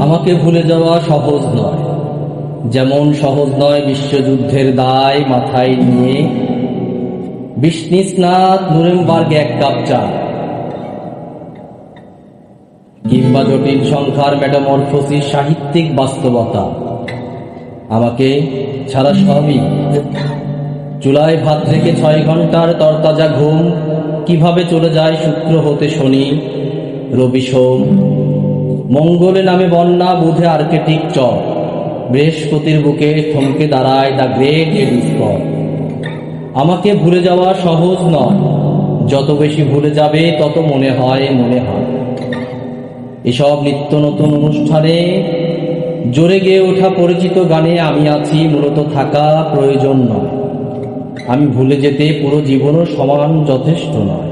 আমাকে ভুলে যাওয়া সহজ নয়, যেমন সহজ নয় বিশ্বযুদ্ধের দায় মাথায় নিয়ে বিষ্ণিস্নাত নুরেমবার্গে এক কাপ চা, কিংবা জটিল সংখ্যার মেটামরফোসিস সাহিত্যিক বাস্তবতা। আমাকে ছাড়া সবই। চুলায় ভাত রেখে 6 ঘন্টার তরতাজা ঘুম কিভাবে চলে যায় শুক্র হতে শনি, রবি সোম, মঙ্গলে নামে বন্যা, বুধে আর্কেটিক চর, বৃহস্পতির বুকে থমকে দাঁড়ায় দ্য গ্রেট এডিস্কর। আমাকে ভুলে যাওয়া সহজ নয়, যত বেশি ভুলে যাবে তত মনে হয়। এসব নিত্য নতুন অনুষ্ঠানে জোরে গেয়ে ওঠা পরিচিত গানে আমি আছি, মূলত থাকা প্রয়োজন নয়। আমি ভুলে যেতে পুরো জীবনও সমান যথেষ্ট নয়।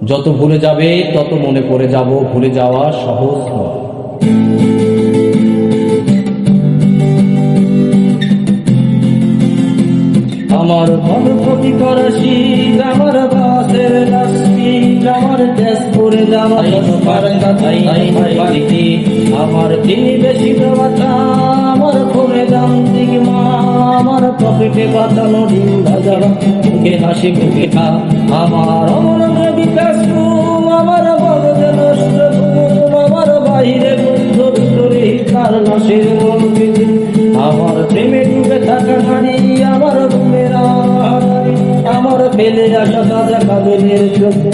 যত ভুলে যাবে তত মনে পড়ে যাব, ভুলে যাওয়া সহজ নয়। আমার ফটোকপি করা শীত, আমার বাসের লাস্টিক, আমার ড্রেস পরে যাওয়া বাড়িতে, আমার তিনি বেশি ব্যবসা, আমার ফোনে যান্ত্রিক মা, আমার পকেটে বাঁচানো ডিম ভাজা, মুখে হাসি মুখে খা, আমার অমরকে বিকাশ, আমার মগজে নষ্ট, আমার বাইরে বুদ্ধ ভিতরে তার লাশের মনকে, আমার প্রেমে ডুবে থাকা নারী, আমার ঘুমের আমার ফেলে আসা তাজা কাজের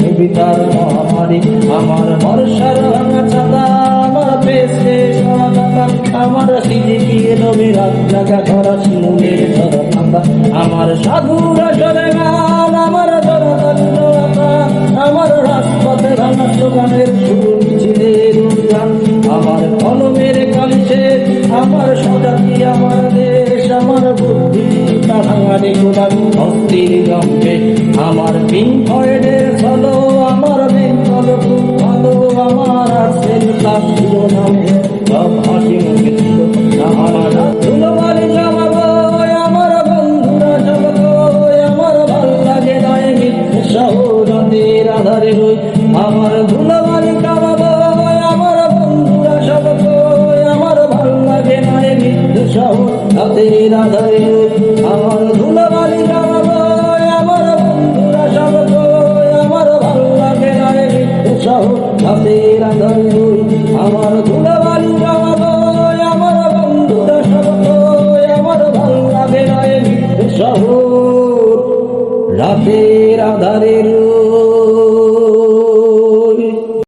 কবিতার মহামারী, আমার বর্ষার ভাঙা ছাতা, আমার পেশে সমাধাতা, আমার স্মৃতি দিয়ে নবী রাত জাগা ধরা শিমুলের ধরা ঠান্ডা, আমার সাধুরা সরে গান, আমার জনতা, আমার রাজপথে ভাঙা স্লোগানের সুর মিছিলের উদ্যান, আমার কলমের কালিশে, আমার স্বজাতি, আমার দেশ, আমার বুদ্ধি ভাঙারে গোলাম অস্থির গম্ভে, আমার পিঙ্ক ফ্লয়েডের ফলো, আমার বেঙ্গল খুব ভালো, আমার আর্টসের ক্লাস ছিল নামে সব হাসি মুখে ছিল, আমার ধুলোবালি জামাবো, আমার বন্ধুরা জমাবো, আমার ভাল লাগে নয় মিথ্যে শহরের আধারে রই, আমার ধুলোবালি কামাবো, আমার বন্ধুরা জমাবো, আমার ভাল লাগে নয় মিথ্যে শহর রাতের আধারে রই, আমার ধুলোবালি কামাবো, আমার বন্ধুরা জমাবো, আমার ভাল লাগে নয় মিথ্যে শহর রাতের আধারে রই, আমার ধুলোবালি কামাবো, আমার বন্ধুরা জমাবো, আমার ভাল লাগে নয় মিথ্যে শহর রাতের আধারে রই।